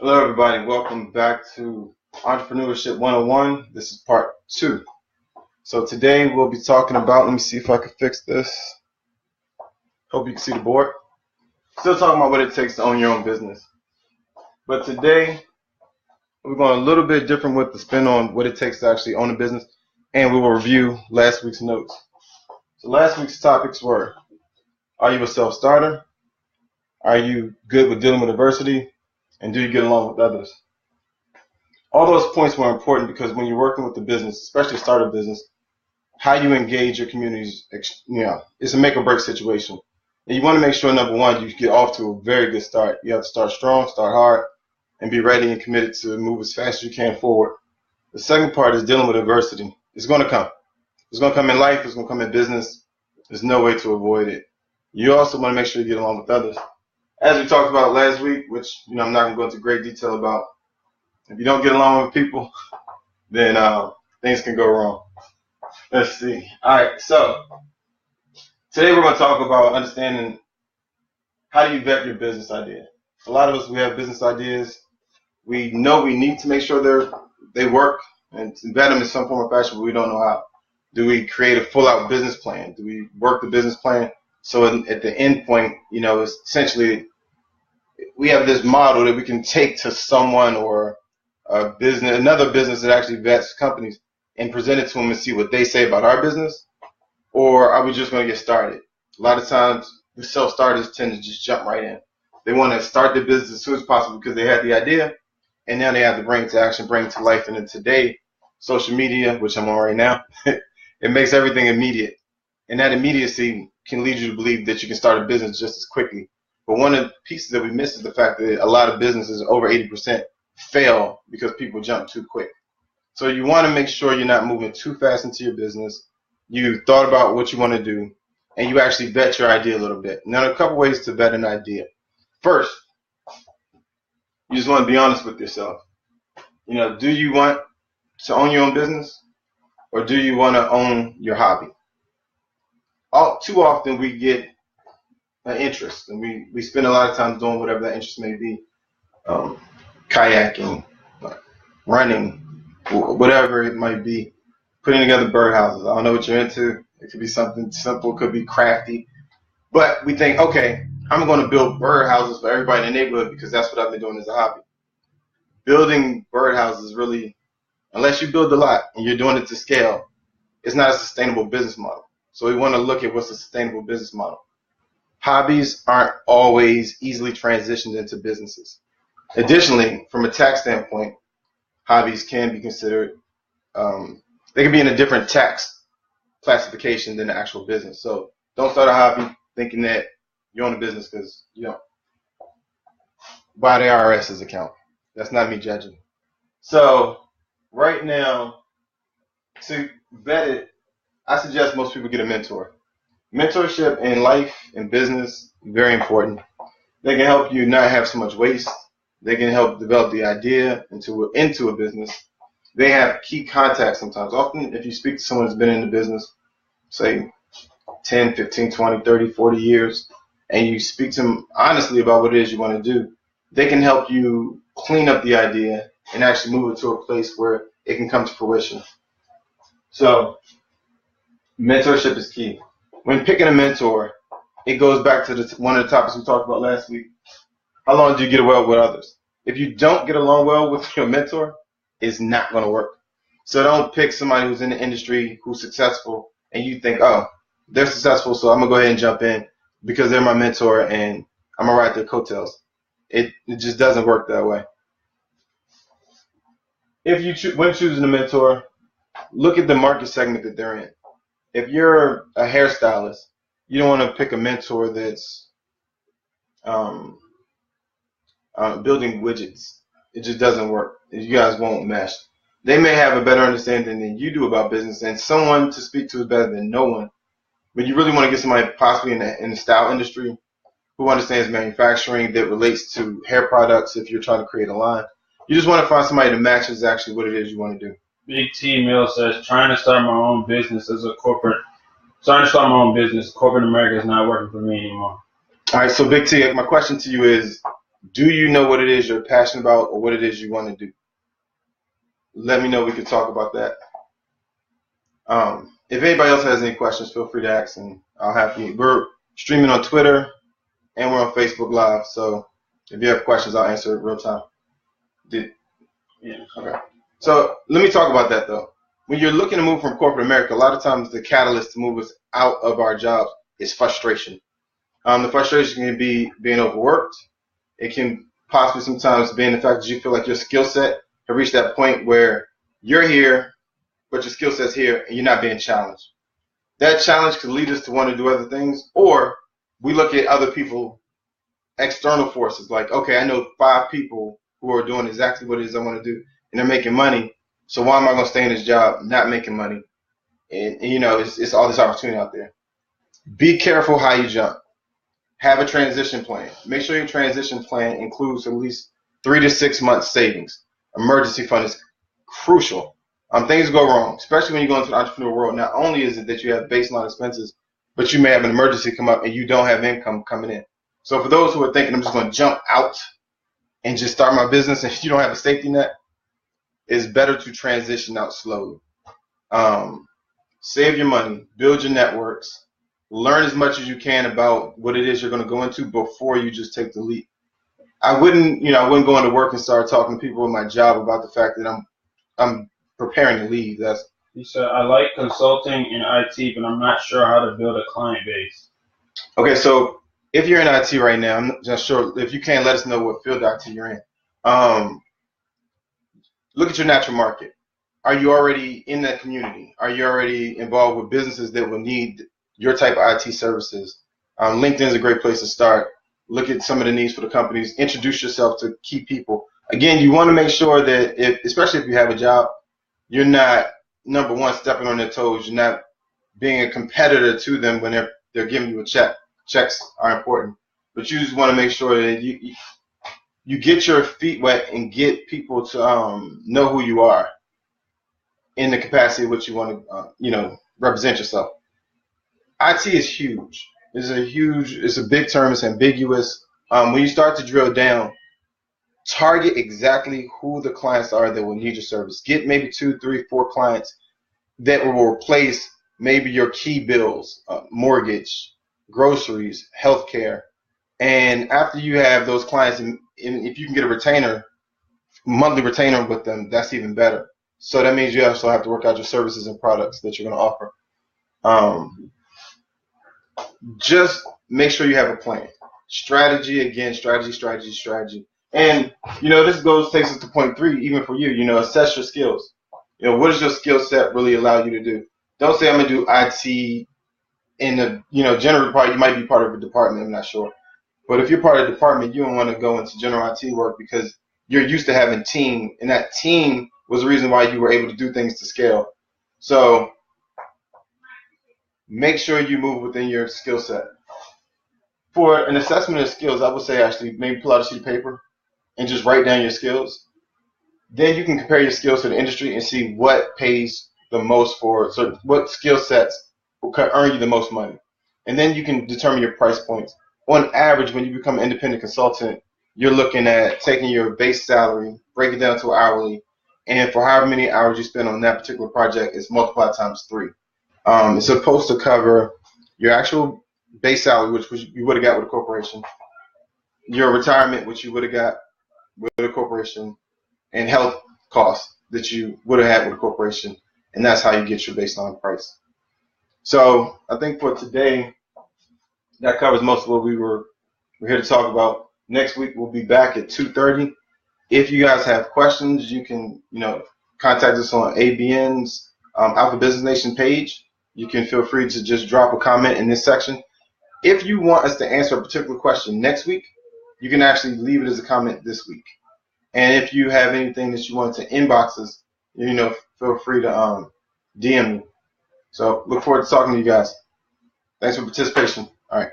Hello, everybody. Welcome back to Entrepreneurship 101. This is part 2. So today we'll be talking about, let me see if I can fix this. Hope you can see the board. Still talking about what it takes to own your own business. But today we're going a little bit different with the spin on what it takes to actually own a business. And we will review last week's notes. So last week's topics were, are you a self-starter? Are you good with dealing with adversity? And do you get along with others? All those points were important because when you're working with the business, especially a startup business, how you engage your communities, it's a make or break situation. And you want to make sure, number one, you get off to a very good start. You have to start strong, start hard, and be ready and committed to move as fast as you can forward. The second part is dealing with adversity. It's going to come. It's going to come in life. It's going to come in business. There's no way to avoid it. You also want to make sure you get along with others. As we talked about last week, which I'm not going to go into great detail about, if you don't get along with people, then things can go wrong. Let's see. All right, so today we're going to talk about understanding how do you vet your business idea. A lot of us, we have business ideas. We know we need to make sure they work and vet them in some form or fashion, but we don't know how. Do we create a full-out business plan? Do we work the business plan so at the end point, it's essentially we have this model that we can take to someone or another business that actually vets companies and present it to them and see what they say about our business? Or are we just going to get started? A lot of times, the self-starters tend to just jump right in. They want to start their business as soon as possible because they had the idea, and now they have the brain to action, bring it to life. And then today, social media, which I'm on right now, it makes everything immediate. And that immediacy can lead you to believe that you can start a business just as quickly. But one of the pieces that we miss is the fact that a lot of businesses, over 80%, fail because people jump too quick. So you want to make sure you're not moving too fast into your business. You thought about what you want to do, and you actually vet your idea a little bit. Now, there are a couple ways to vet an idea. First, you just want to be honest with yourself. Do you want to own your own business, or do you want to own your hobby? Too often we get an interest, and we spend a lot of time doing whatever that interest may be, kayaking, running, whatever it might be, putting together birdhouses. I don't know what you're into. It could be something simple, it could be crafty. But we think, okay, I'm going to build birdhouses for everybody in the neighborhood because that's what I've been doing as a hobby. Building birdhouses really, unless you build a lot and you're doing it to scale, it's not a sustainable business model. So we want to look at what's a sustainable business model. Hobbies aren't always easily transitioned into businesses. Additionally, from a tax standpoint, hobbies can be considered, they can be in a different tax classification than the actual business. So don't start a hobby thinking that you own a business because you don't. Buy the IRS's account. That's not me judging. So right now, to vet it, I suggest most people get a mentor. Mentorship in life and business, very important. They can help you not have so much waste. They can help develop the idea into a business. They have key contacts sometimes. Often, if you speak to someone who's been in the business, say 10, 15, 20, 30, 40 years, and you speak to them honestly about what it is you want to do, they can help you clean up the idea and actually move it to a place where it can come to fruition. So, mentorship is key. When picking a mentor, it goes back to one of the topics we talked about last week. How long do you get along with others? If you don't get along well with your mentor, it's not going to work. So don't pick somebody who's in the industry, who's successful, and you think, oh, they're successful, so I'm going to go ahead and jump in because they're my mentor and I'm going to ride their coattails. It just doesn't work that way. When choosing a mentor, look at the market segment that they're in. If you're a hairstylist, you don't want to pick a mentor that's building widgets. It just doesn't work. You guys won't mesh. They may have a better understanding than you do about business, and someone to speak to is better than no one. But you really want to get somebody possibly in the style industry who understands manufacturing that relates to hair products if you're trying to create a line. You just want to find somebody that matches actually what it is you want to do. Big T Mill says, trying to start my own business starting to start my own business, corporate America is not working for me anymore. All right, so Big T, my question to you is, Do you know what it is you're passionate about or what it is you want to do? Let me know. We can talk about that. If anybody else has any questions, feel free to ask, and I'll have you. We're streaming on Twitter and we're on Facebook Live. So if you have questions, I'll answer it real time. Okay. So let me talk about that though. When you're looking to move from corporate America, a lot of times the catalyst to move us out of our jobs is frustration. The frustration can be being overworked. It can possibly sometimes be in the fact that you feel like your skill set has reached that point where you're here, but your skill set's here and you're not being challenged. That challenge could lead us to want to do other things, or we look at other people, external forces, like, okay, I know 5 people who are doing exactly what it is I want to do, and they're making money, so why am I going to stay in this job not making money? And you know, it's all this opportunity out there. Be careful how you jump. Have a transition plan. Make sure your transition plan includes at least 3 to 6 months savings. Emergency fund is crucial. Things go wrong, especially when you go into the entrepreneur world. Not only is it that you have baseline expenses, but you may have an emergency come up and you don't have income coming in. So for those who are thinking, I'm just going to jump out and just start my business and you don't have a safety net, it's better to transition out slowly. Save your money, build your networks, learn as much as you can about what it is you're going to go into before you just take the leap. I wouldn't go into work and start talking to people in my job about the fact that I'm preparing to leave. He said, I like consulting in IT, but I'm not sure how to build a client base. Okay, so if you're in IT right now, I'm not sure. If you can, let us know what field IT you're in. Look at your natural market. Are you already in that community? Are you already involved with businesses that will need your type of IT services? LinkedIn is a great place to start. Look at some of the needs for the companies. Introduce yourself to key people. Again, you want to make sure that, especially if you have a job, you're not, number one, stepping on their toes. You're not being a competitor to them when they're giving you a check. Checks are important, but you just want to make sure that you get your feet wet and get people to know who you are in the capacity of what you want to represent yourself. IT is huge. It's a big term. It's ambiguous. When you start to drill down, target exactly who the clients are that will need your service. Get maybe 2, 3, 4 clients that will replace maybe your key bills, mortgage, groceries, healthcare. And after you have those clients, and if you can get a monthly retainer with them, that's even better. So that means you also have to work out your services and products that you're going to offer. Just make sure you have a plan. Strategy, again, strategy. And, this takes us to point 3, even for you, assess your skills. What does your skill set really allow you to do? Don't say I'm going to do IT in the, general part. You might be part of a department, I'm not sure. But if you're part of the department, you don't want to go into general IT work because you're used to having a team, and that team was the reason why you were able to do things to scale. So make sure you move within your skill set. For an assessment of skills, I would say actually maybe pull out a sheet of paper and just write down your skills. Then you can compare your skills to the industry and see what pays the most so what skill sets will earn you the most money. And then you can determine your price points. On average, when you become an independent consultant, you're looking at taking your base salary, break it down to hourly, and for however many hours you spend on that particular project, it's multiplied times 3. It's supposed to cover your actual base salary, which you would have got with a corporation, your retirement, which you would have got with a corporation, and health costs that you would have had with a corporation, and that's how you get your baseline price. So I think for today, that covers most of what we're here to talk about. Next week we'll be back at 2:30. If you guys have questions, you can contact us on ABN's Alpha Business Nation page. You can feel free to just drop a comment in this section. If you want us to answer a particular question next week, you can actually leave it as a comment this week. And if you have anything that you want to inbox us, feel free to DM me. So look forward to talking to you guys. Thanks for participation. All right.